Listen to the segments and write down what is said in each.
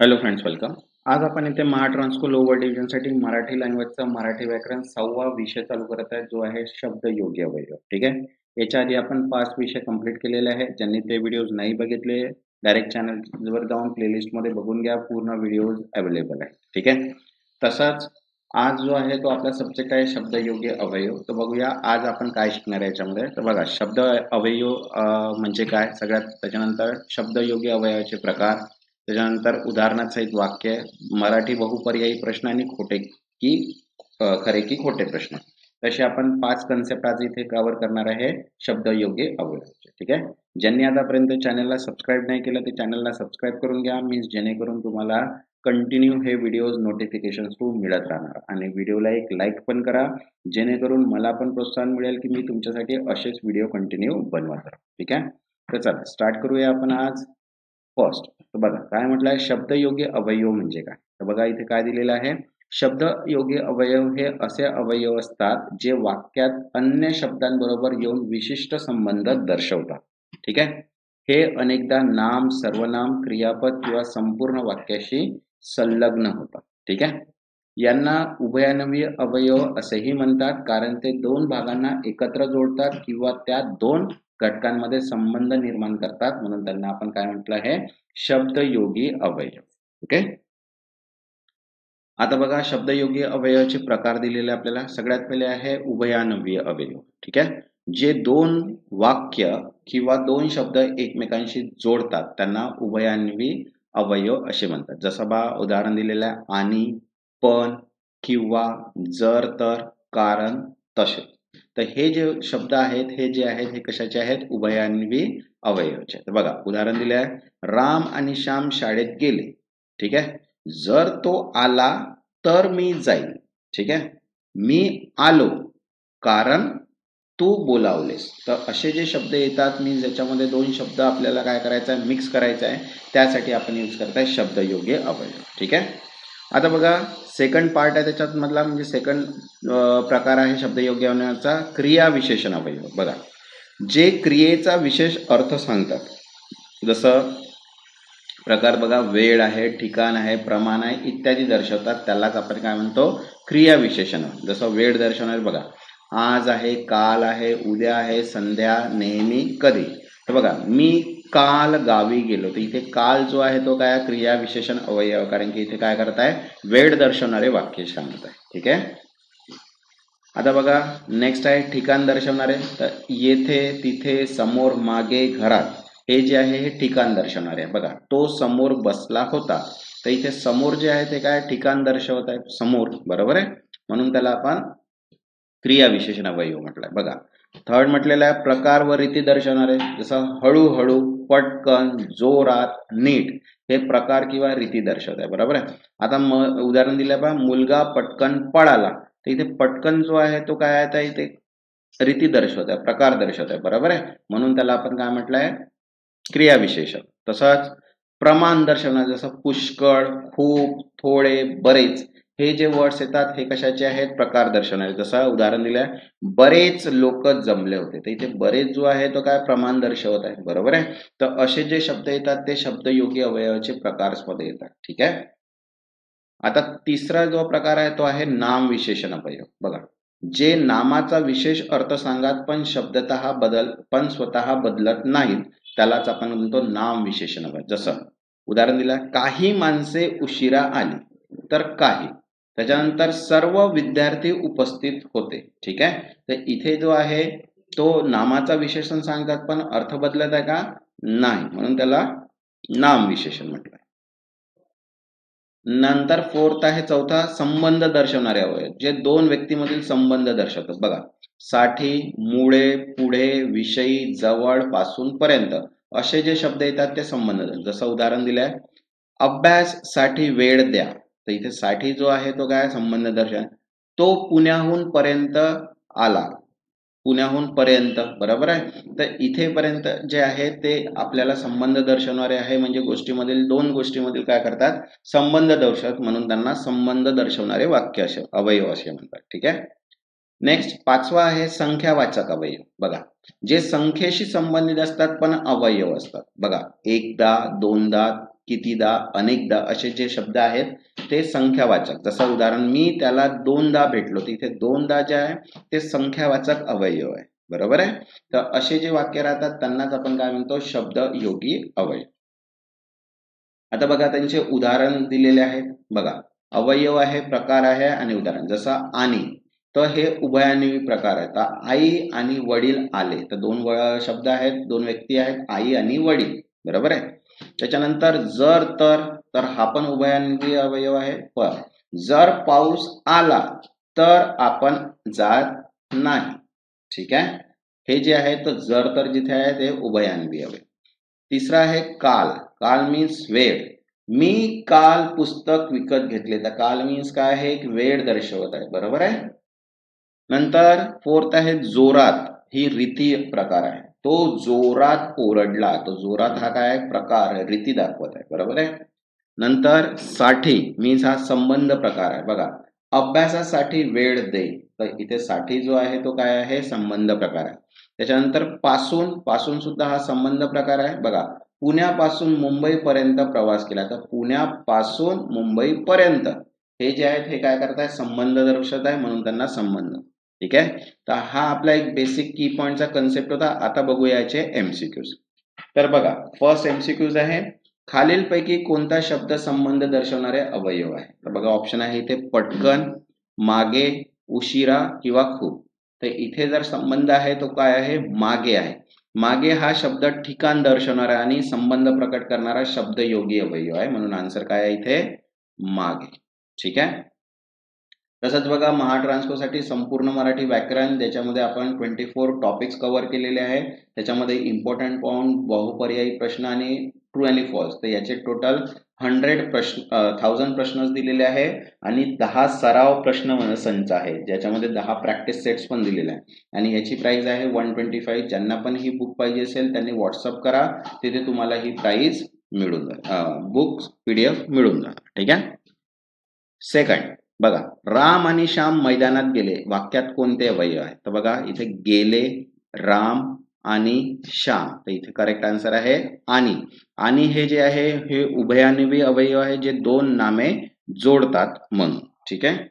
Hello friends, welcome. आज आपण इथे महाट्रान्सको लोअर डिव्हिजनसाठी मराठी लँग्वेजचा मराठी व्याकरण 6वा विषय चालू करत आहे, जो आहे शब्द योग्य अवयव. ठीक आहे. याच्या आधी आपण 5 विषय कंप्लीट केलेले आहेत. ज्यांनी ते व्हिडिओज नाही बघितले, डायरेक्ट चॅनलवर जाऊन प्लेलिस्टमध्ये बघून घ्या. पूर्ण व्हिडिओज अवेलेबल आहे. ठीक आहे. तसाच आज जो आहे तो आपला सब्जेक्ट आहे शब्द योग्य अवयव. तर बघूया आज आपण काय शिकणार आहे याच्यामध्ये. तर बघा, शब्द अवयव म्हणजे काय सगळ्यात, त्याच्यानंतर शब्द योग्य अवयवाचे प्रकार, त्याच्यानंतर उदाहरणासहित वाक्य, मराठी बहुपर्यायी प्रश्न आणि खोटे की खरे की खोटे प्रश्न. तसे आपण 5 कन्सेप्ट आज इथे कव्हर करणार आहे शब्द योग्य अवयवाचे. ठीक आहे. ज्यांनी आतापर्यंत चॅनलला सबस्क्राईब नाही केलं ते चॅनलला सबस्क्राईब करून घ्या, मीन्स जेणेकरून तुम्हाला कंटिन्यू हे व्हिडिओज नोटिफिकेशन थ्रू मिळत राहणार. आणि व्हिडिओला एक लाईक पण करा, जेणेकरून मला पण प्रोत्साहन मिळेल की मी तुमच्यासाठी असेच व्हिडिओ कंटिन्यू बनवत राहू. ठीक आहे. तर चला स्टार्ट करूया आपण आज. फर्स्ट, तर बघा काय म्हटलंय, शब्द योग्य अवयव म्हणजे काय. तर बघा इथे काय दिलेलं आहे, शब्द योग्य अवयव हे असे अवयव असतात जे वाक्यात अन्य शब्दांबरोबर येऊन विशिष्ट संबंध दर्शवतात. ठीक आहे. हे अनेकदा नाम, सर्वनाम, क्रियापद किंवा संपूर्ण वाक्याशी संलग्न होतात. ठीक आहे. यांना उभयान्वयी अवयव असेही म्हणतात, कारण ते दोन भागांना एकत्र जोडतात किंवा त्या दोन घटकांमध्ये संबंध निर्माण करतात, म्हणून त्यांना आपण काय म्हटलं आहे, शब्दयोगी अवयव. ओके. आता बघा, शब्दयोगी अवयवाचे प्रकार दिलेले आपल्याला. सगळ्यात पहिले आहे उभयान्वयी अवयव. ठीक आहे. जे दोन वाक्य किंवा दोन शब्द एकमेकांशी जोडतात त्यांना उभयान्वयी अवयव असे म्हणतात. जसं बा उदाहरण दिलेलं आहे, आणि, पण, किंवा, जर, तर, कारण, तसे. तर हे जे शब्द आहेत हे जे आहेत हे कशाचे आहेत, उभयान्वयी अवयवाचे. तर बघा उदाहरण दिले आहे, राम आणि श्याम शाळेत गेले. ठीक आहे. जर तो आला तर मी जाईल. ठीक आहे. मी आलो कारण तू बोलावलेस. तर असे जे शब्द येतात, मी ज्याच्यामध्ये दोन शब्द आपल्याला काय करायचं आहे, मिक्स करायचं आहे, त्यासाठी आपण यूज करताय शब्दयोगी अवयव. ठीक आहे. आता बघा, सेकंड पार्ट आहे त्याच्यात मधला, म्हणजे सेकंड प्रकार आहे शब्दयोगी अवयवाचा, क्रिया विशेषण अवयव. बघा, जे क्रियेचा विशेष अर्थ सांगतात. जसं प्रकार बघा, वेळ आहे, ठिकाण आहे, प्रमाण आहे इत्यादी दर्शवतात, त्यालाच आपण काय म्हणतो, क्रिया विशेषण. जसं वेळ दर्शवणार बघा, आज आहे, काल आहे, उद्या आहे, संध्या, नेहमी, कधी. तर बघा, मी काल गावी गेलो. तर इथे काल जो आहे तो काय, क्रिया विशेषण अवयव, कारण की इथे काय करत आहे, वेळ दर्शवणारे वाक्य सांगत आहे. ठीक आहे. आता बघा नेक्स्ट आहे ठिकाण दर्शवणारे. तर येथे, तिथे, समोर, मागे, घरात, हे जे आहे हे ठिकाण दर्शवणारे आहे. बघा, तो समोर बसला होता. तर इथे समोर जे आहे ते काय, ठिकाण दर्शवत आहे, समोर. बरोबर आहे. म्हणून त्याला आपण क्रिया विशेषण अवयव म्हटलंय. बघा, थर्ड म्हटलेलं आहे प्रकार व रीती दर्शवणारे. जसं हळूहळू, पटकन, जोरात, नीट, हे प्रकार किंवा रीती दर्शवत आहे. बरोबर आहे. आता उदाहरण दिलं बा, मुलगा पटकन पळाला. तर इथे पटकन जो आहे तो काय आहे, इथे रीती दर्शवत आहे, प्रकार दर्शवत आहे. बरोबर आहे. म्हणून त्याला आपण काय म्हटलंय, क्रिया विशेषण. तसंच प्रमाण दर्शवणार, जसं पुष्कळ, खूप, थोडे, बरेच, हे जे वर्ड्स येतात हे कशाचे आहेत, प्रकार दर्शवणारे. जसं उदाहरण दिलंय, बरेच लोक जमले होते. तर इथे बरेच जो आहे तो काय, प्रमाण दर्शवत आहे. बरोबर आहे. तर असे जे शब्द येतात ते शब्दयोगी अवयवाचे प्रकार मध्ये येतात. ठीक आहे. आता तिसरा जो प्रकार आहे तो आहे नाम विशेषण अवयव. बघा, जे नामाचा विशेष अर्थ सांगत पण स्वतः बदलत नाहीत, त्यालाच आपण म्हणतो नाम विशेषण अवयव. जसं उदाहरण दिलं, काही माणसे उशिरा आली. तर काही, त्याच्यानंतर सर्व विद्यार्थी उपस्थित होते. ठीक आहे. तर इथे जो आहे तो नामाचा विशेषण सांगतात पण अर्थ बदलत आहे का, नाही, म्हणून त्याला नाम विशेषण म्हटलं. नंतर फोर्थ आहे, चौथा, संबंध दर्शवणारे अवयव, जे दोन व्यक्तीमधील संबंध दर्शवतात. बघा, साठी, मुळे, पुढे, विषयी, जवळ, पासून, पर्यंत, असे जे शब्द येतात ते संबंध. जसं उदाहरण दिलंय, अभ्यास साठी वेळ द्या. तर इथे साठी जो आहे तो काय, संबंध दर्शन. तो पुण्याहून पर्यंत आला. पुण्याहून पर्यंत. बरोबर आहे. तर इथे पर्यंत जे आहे ते आपल्याला संबंध दर्शवणारे आहे, म्हणजे गोष्टीमधील, दोन गोष्टीमधील काय करतात, संबंध दर्शवत, म्हणून त्यांना संबंध दर्शवणारे वाक्य असे अवयव असे म्हणतात. ठीक आहे. नेक्स्ट पाचवा आहे संख्यावाचक अवयव. बघा, जे संख्येशी संबंधित असतात पण अवयव असतात. बघा, एकदा, दोनदा, कितीदा, अनेकदा असे जे शब्द आहेत ते संख्यावाचक. जसं उदाहरण, मी त्याला दोनदा भेटलो, तिथे दोनदा जे आहे ते संख्यावाचक अवयव आहे. बरोबर आहे. तर असे जे वाक्य राहतात त्यांनाच आपण काय म्हणतो, शब्दयोगी अवयव. आता बघा त्यांचे उदाहरण दिलेले आहेत. बघा, अवयव आहे, प्रकार आहे आणि उदाहरण. जसं आणि, तर हे उभयान्वयी प्रकार आहे. तर आई आणि वडील आले, तर दोन शब्द आहेत, दोन व्यक्ती आहेत, आई आणि वडील. बरोबर आहे. त्याच्यानंतर जर तर हा पण उभयान्वयी अवयव आहे. पण जर पाऊस आला तर आपण जात नाही. ठीक आहे. हे जे आहे तर जर तर जिथे आहे ते उभयान्वयी अवयव. तिसरा आहे काल. काल मीन्स वेळ. मी काल पुस्तक विकत घेतले, तर काल मीन्स काय आहे, एक वेळ दर्शवत आहे. बरोबर आहे. नंतर फोर्थ आहे जोरात. ही रीती प्रकार आहे. तो जोरात ओरडला, तो जोरात हा काय प्रकार आहे, रीती दाखवत आहे. बरोबर आहे. नंतर साठी मीन्स हा संबंध प्रकार आहे. बघा, अभ्यासासाठी वेळ दे, तर इथे साठी जो आहे तो काय आहे, संबंध प्रकार आहे. त्याच्यानंतर पासून सुद्धा हा संबंध प्रकार आहे. बघा, पुण्यापासून मुंबईपर्यंत प्रवास केला, तर पुण्यापासून मुंबईपर्यंत हे जे आहेत हे काय करताय, संबंध दर्शवत आहे, म्हणून त्यांना संबंध. ठीक आहे. तर हा आपला एक बेसिक की पॉइंटचा कन्सेप्ट होता. आता बघूया याचे एमसीक्यूज. तर बघा, फर्स्ट एमसीक्यूज आहे, खालीलपैकी कोणता शब्द संबंध दर्शवणारे अवयव आहे. तर बघा ऑप्शन आहे इथे, पटकन, मागे, उशिरा किंवा खूप. तर इथे जर संबंध आहे तो काय आहे, मागे आहे. मागे हा शब्द ठिकाण दर्शवणारा आणि संबंध प्रकट करणारा शब्दयोगी अवयव आहे, म्हणून आन्सर काय आहे इथे, मागे. ठीक आहे. तसंच बघा, महाट्रान्सफरसाठी संपूर्ण मराठी व्याकरण, त्याच्यामध्ये आपण 24 टॉपिक्स कव्हर केलेले आहे. त्याच्यामध्ये इम्पॉर्टंट पॉइंट, बहुपर्यायी प्रश्न आणि ट्रू आणि फॉल्स, तर याचे टोटल 1000 प्रश्न दिलेले आहे आणि 10 सराव प्रश्न संच आहे, ज्याच्यामध्ये 10 प्रॅक्टिस सेट्स पण दिलेले आहे. आणि याची प्राइस आहे 125. ज्यांना पण ही बुक पाहिजे असेल त्यांनी व्हॉट्सअप करा, तिथे तुम्हाला ही प्राइस मिळून जाईल, बुक्स PDF मिळून जाणार. ठीक आहे. सेकंड बघा, राम आणि श्याम मैदानात गेले, वाक्यात कोणते अवयव आहे. तर बघा इथे गेले, राम आणि श्याम, तर इथे करेक्ट आन्सर आहे आणि हे जे आहे हे उभयान्वयी अवयव आहे, जे दोन नामे जोडतात म्हणून. ठीक आहे.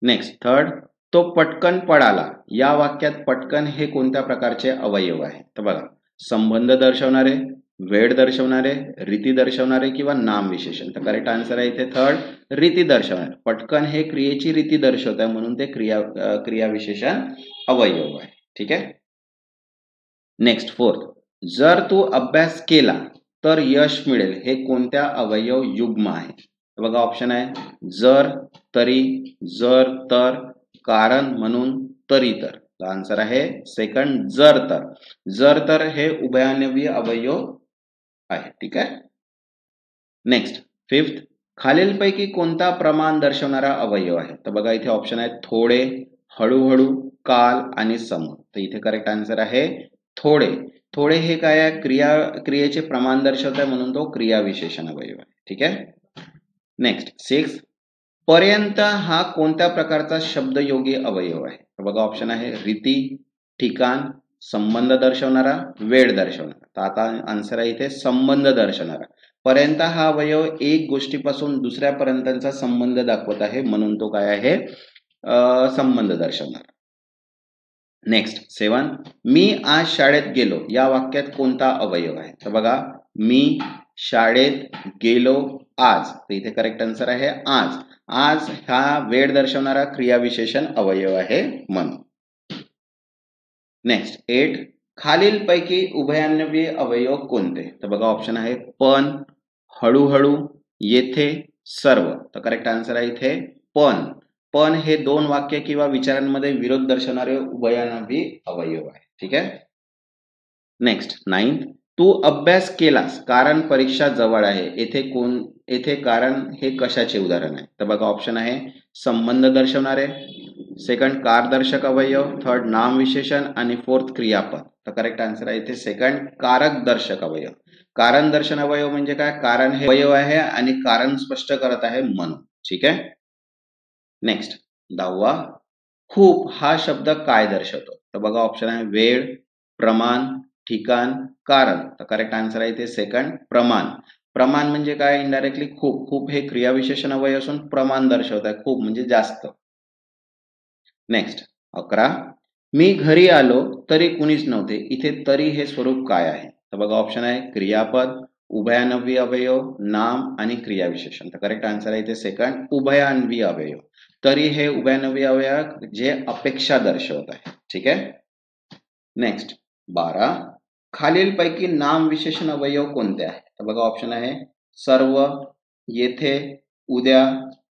नेक्स्ट थर्ड, तो पटकन पळाला, या वाक्यात पटकन हे कोणत्या प्रकारचे अवयव आहे. तर बघा, संबंध दर्शवणारे, वेळ दर्शवणारे, रीती दर्शवणारे किंवा नाम विशेषण. तर करेक्ट आन्सर आहे इथे थर्ड, रीती दर्शवणारे. पटकन हे क्रियेची रीती दर्शवत आहे, म्हणून ते क्रिया विशेषण अवयव आहे. ठीक आहे. नेक्स्ट फोर्थ, जर तू अभ्यास केला तर यश मिळेल, हे कोणत्या अवयव युग्म आहे. बघा ऑप्शन आहे, जर, तरी, जर तर, कारण, म्हणून, तरी तर. आन्सर आहे सेकंड, जर तर हे उभयान्वयी अवयव आहे. ठीक आहे. नेक्स्ट फिफ्थ, खालीलपैकी कोणता प्रमाण दर्शवणारा अवयव आहे. तर बघा इथे ऑप्शन आहे, थोडे, हळूहळू, काल आणि समोर. तर इथे करेक्ट आन्सर आहे थोडे हे काय आहे, क्रियेचे प्रमाण दर्शवत आहे, म्हणून तो क्रिया विशेषण अवयव आहे. ठीक आहे. नेक्स्ट सिक्स, पर्यंत हा कोणत्या प्रकारचा शब्दयोगी अवयव आहे. तर बघा ऑप्शन आहे, रीती, ठिकाण, संबंध दर्शवणारा, वेळ दर्शवणारा. तर आता आन्सर आहे इथे संबंध दर्शवणारा. पर्यंत हा अवयव एक गोष्टीपासून दुसऱ्यापर्यंतचा संबंध दाखवत आहे, म्हणून तो काय आहे, संबंध दर्शवणारा. नेक्स्ट 7, मी आज शाळेत गेलो, या वाक्यात कोणता अवयव आहे. तर बघा, मी शाळेत गेलो आज, तर इथे करेक्ट आन्सर आहे आज हा वेळ दर्शवणारा क्रियाविशेषण अवयव आहे म्हणून. नेक्स्ट 8, खालीलपैकी उभयान्वयी अवयव कोणते. तर बघा ऑप्शन आहे, पण, हळूहळू, येथे, सर्व. तर करेक्ट आन्सर आहे इथे पण हे दोन वाक्य किंवा विचारांमध्ये विरोध दर्शवणारे उभयान्वयी अवयव आहे. ठीक आहे. नेक्स्ट 9, तू अभ्यास केलास कारण परीक्षा जवळ आहे, येथे कारण हे कशाचे उदाहरण आहे. तर बघा ऑप्शन आहे, संबंध दर्शवणारे, सेकंड कारदर्शक अवयव, थर्ड नाम विशेषण आणि फोर्थ क्रियापद. तर करेक्ट आन्सर आहे इथे सेकंड, कारक दर्शक अवयव. कारण दर्शन अवयव म्हणजे काय, कारण हे अवयव आहे आणि कारण स्पष्ट करत आहे म्हणून. ठीक आहे. नेक्स्ट 10, खूप हा शब्द काय दर्शवतो. तर बघा ऑप्शन आहे, वेळ, प्रमाण, ठिकाण, कारण. तर करेक्ट आन्सर आहे इथे सेकंड, प्रमाण. प्रमाण म्हणजे काय? इनडायरेक्टली खूप. खूप हे क्रियाविशेषण अवयव असून प्रमाण दर्शवत आहे, खूप म्हणजे जास्त. नेक्स्ट 11. मी घरी आलो तरी कुणीच नव्हते. इथे तरी हे स्वरूप काय आहे? तर बघा ऑप्शन आहे क्रियापद, उभयान्वयी अवयव, नाम आणि क्रियाविशेषण. तर करेक्ट आन्सर आहे इथे सेकंड, उभयान्वयी अवयव. तरी हे उभयान्वयी अवयव जे अपेक्षा दर्शवत आहे. ठीक आहे. नेक्स्ट 12. खालीलपैकी नाम विशेषण अवयव कोणते आहे? तर बघा ऑप्शन आहे सर्व, येथे, उद्या,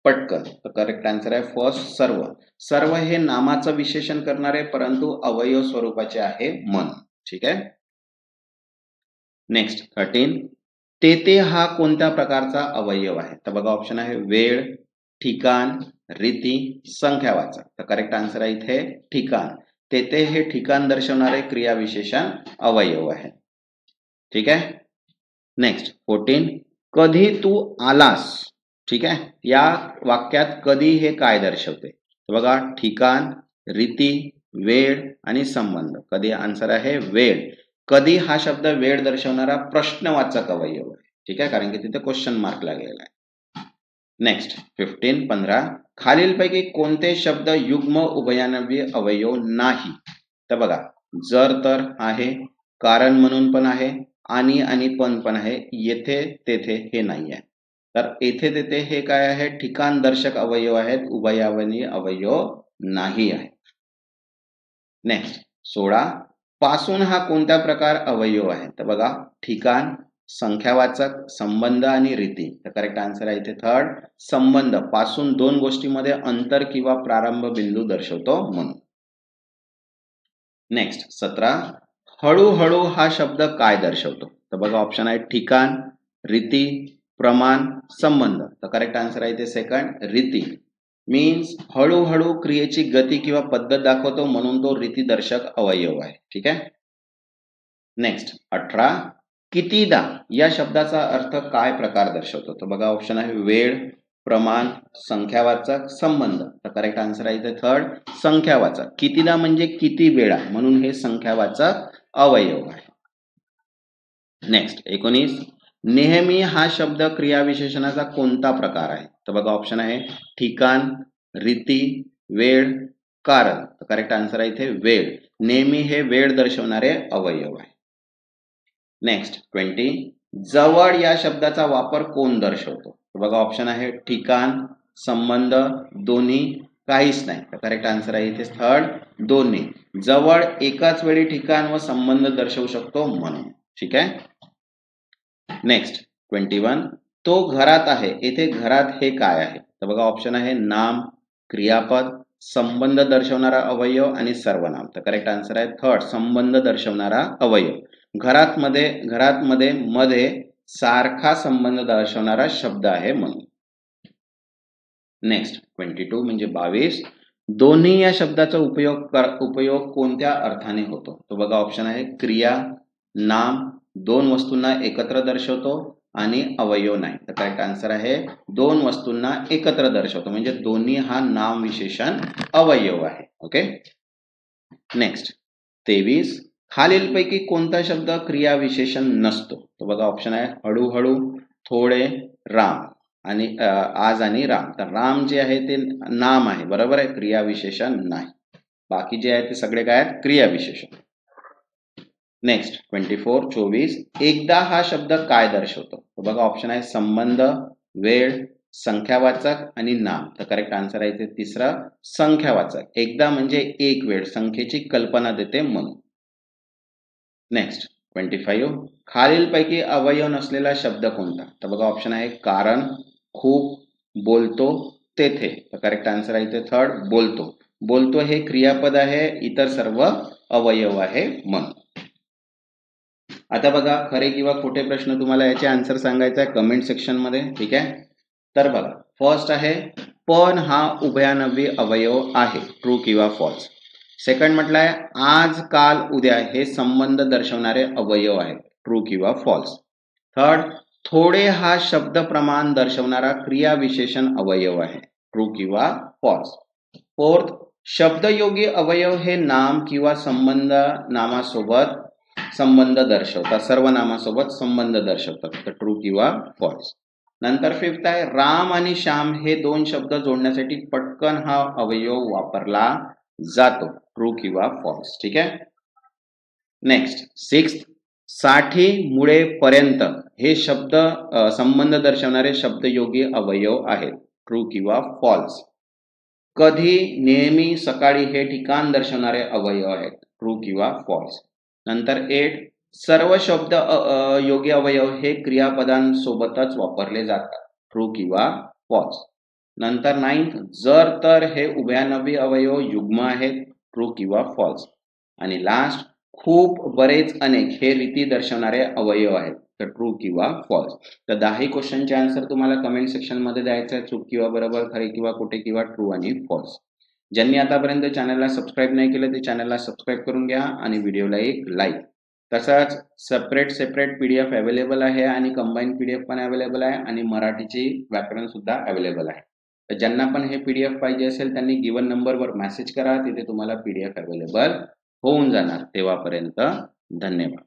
पटकन. तर करेक्ट आन्सर आहे फर्स्ट सर्व. सर्व हे नामाचं विशेषण करणारे परंतु अवयव स्वरूपाचे आहे मन. ठीक आहे. नेक्स्ट 13. तेथे हा कोणत्या प्रकारचा अवयव आहे? तर बघा ऑप्शन आहे वेळ, ठिकाण, रीती, संख्यावाचक. तर करेक्ट आन्सर आहे इथे ठिकाण. तेथे हे ठिकाण दर्शवणारे क्रियाविशेषण अवयव आहे. ठीक आहे. नेक्स्ट 14. कधी तू आलास. ठीक आहे. या वाक्यात कधी हे काय दर्शवते? तर बघा ठिकाण, रीती, वेळ आणि संबंध. कधी आन्सर आहे वेळ. कधी हा शब्द वेळ दर्शवणारा प्रश्नवाचक अवयव आहे. ठीक आहे, कारण की तिथे क्वेश्चन मार्क लागलेला आहे. नेक्स्ट 15. खालीलपैकी कोणते शब्द युग्म उभयान्वयी अवयव नाही? तर बघा जर तर आहे, कारण म्हणून पण आहे, आणि पण आहे, येथे तेथे हे नाही आहे. तर येथे तेथे हे काय आहे? ठिकाण दर्शक अवयव आहेत, उभयान्वयी अवयव नाही आहे. नेक्स्ट 16. पासून हा कोणत्या प्रकार अवयव आहे? तर बघा ठिकाण, संख्यावाचक, संबंध आणि रीती. तर करेक्ट आन्सर आहे इथे थर्ड, संबंध. पासून दोन गोष्टींमध्ये अंतर किंवा प्रारंभ बिंदू दर्शवतो म्हणून. नेक्स्ट 17. हळूहळू हा शब्द काय दर्शवतो? तर बघा ऑप्शन आहे ठिकाण, रीती, प्रमाण, संबंध. तर करेक्ट आन्सर आहे इथे सेकंड, रीती. मीन्स हळूहळू क्रियेची गती किंवा पद्धत दाखवतो म्हणून तो रीतीदर्शक अवयव आहे. ठीक आहे. नेक्स्ट 18. कितीदा या शब्दाचा अर्थ काय प्रकार दर्शवतो? तर बघा ऑप्शन आहे वेळ, प्रमाण, संख्यावाचक, संबंध. तर करेक्ट आन्सर आहे इथे थर्ड, संख्यावाचक. कितीदा म्हणजे किती वेळा, म्हणून हे संख्यावाचक अवयव आहे. नेक्स्ट 19. नेहमी हा शब्द क्रियाविशेषणाचा कोणता प्रकार आहे? तर बघा ऑप्शन आहे ठिकाण, रीती, वेळ, कारण. तर करेक्ट आन्सर आहे इथे वेळ. नेहमी हे वेळ दर्शवणारे अवयव आहे. नेक्स्ट 20. जवळ या शब्दाचा वापर कोण दर्शवतो? तर बघा ऑप्शन आहे ठिकाण, संबंध, दोन्ही, काहीच नाही. तर करेक्ट आन्सर आहे इथे थर्ड, दोन्ही. जवळ एकाच वेळी ठिकाण व संबंध दर्शवू शकतो म्हणून. ठीक आहे. नेक्स्ट 21. तो घरात आहे. येथे घरात हे काय आहे? तर बघा ऑप्शन आहे नाम, क्रियापद, संबंध दर्शवणारा अवयव आणि सर्वनाम. तर करेक्ट आन्सर आहे थर्ड, संबंध दर्शवणारा अवयव. घरात मध्ये सारखा संबंध दर्शवणारा शब्द आहे म्हणून. नेक्स्ट 22 म्हणजे 22. दोन्ही या शब्दाचा उपयोग कोणत्या अर्थाने होतो? तो बघा ऑप्शन आहे क्रिया, नाम, दोन वस्तूंना एकत्र दर्शवतो आणि अवयव नाही. तर करेक्ट आन्सर आहे दोन वस्तूंना एकत्र दर्शवतो, म्हणजे दोन्ही हा नाम विशेषण अवयव आहे. ओके. नेक्स्ट 23. खालीलपैकी कोणता शब्द क्रिया विशेषण नसतो? तर बघा ऑप्शन आहे हळूहळू, थोडे, राम आणि आज आणि राम. तर राम जे आहे ते नाम आहे, बरोबर आहे, क्रिया विशेषण नाही. बाकी जे आहे ते सगळे काय आहेत? क्रिया विशेषण. नेक्स्ट 24. एकदा हा शब्द काय दर्शवतो? तर बघा ऑप्शन आहे संबंध, वेळ, संख्यावाचक आणि नाम. तर करेक्ट आन्सर आहे इथे तिसरा, संख्यावाचक. एकदा म्हणजे एक वेळ, संख्येची कल्पना देते म्हणून. नेक्स्ट 25. खालीलपैकी अवयव नसलेला शब्द कोणता? तर बघा ऑप्शन आहे कारण, खूप, बोलतो, तेथे. तर करेक्ट आन्सर आहे इथे थर्ड, बोलतो. बोलतो हे क्रियापद आहे, इतर सर्व अवयव आहे म्हणून. आता बघा खरे किंवा खोटे प्रश्न तुम्हाला याचे आन्सर सांगायचा आहे कमेंट सेक्शन मध्ये. ठीक आहे. तर बघा फर्स्ट आहे पण हा उभयान्वयी अवयव आहे, ट्रू किंवा फॉल्स. सेकंड म्हटलंय आज, काल, उद्या हे संबंध दर्शवणारे अवयव आहेत, ट्रू किंवा फॉल्स. थर्ड, थोडे हा शब्द प्रमाण दर्शवणारा क्रिया विशेषण अवयव आहे, ट्रू किंवा फॉल्स. फोर्थ, शब्दयोगी अवयव हे नाम किंवा संबंध नामासोबत संबंध दर्शवतात, सर्वनामासोबत संबंध दर्शवतात, तर ट्रू किंवा फॉल्स. नंतर फिफ्थ आहे राम आणि श्याम हे दोन शब्द जोडण्यासाठी पटकन हा अवयव वापरला जातो, ट्रू किंवा फॉल्स. ठीक आहे. नेक्स्ट सिक्स्थ, साठी मुळे पर्यंत हे शब्द संबंध दर्शवणारे शब्दयोगी अवयव आहेत, ट्रू किंवा फॉल्स. कधी, नेहमी, सकाळी हे ठिकाण दर्शवणारे अवयव आहेत, ट्रू किंवा फॉल्स. नंतर 8, सर्व शब्द योगी अवयव हे क्रियापदांसोबतच वापरले जातात, ट्रू किंवा फॉल्स. नंतर 9th, जर तर हे उभयनाभी अवयव युग्म आहेत, ट्रू किंवा फॉल्स. आणि लास्ट, खूप, बरेच, अनेक हे रीती दर्शवणारे अवयव आहेत, तर ट्रू किंवा फॉल्स. तर 10 क्वेश्चनचे आन्सर तुम्हाला कमेंट सेक्शन मध्ये द्यायचं आहे, चूक किंवा बरोबर, खरे किंवा खोटे किंवा ट्रू आणि फॉल्स. ज्यांनी आतापर्यंत चॅनलला सबस्क्राईब नाही केलं ते चॅनलला सबस्क्राईब करून घ्या आणि व्हिडिओला एक लाईक. तसंच सेपरेट पीडीएफ अवेलेबल आहे आणि कंबाईन पीडीएफ पण अवेलेबल आहे आणि मराठीचे व्याकरण सुद्धा अवेलेबल आहे. तर ज्यांना पण हे पीडीएफ पाहिजे असेल त्यांनी गिवन नंबरवर मेसेज करा, तिथे तुम्हाला पीडीएफ अवेलेबल होऊन जाणार. तेव्हापर्यंत धन्यवाद.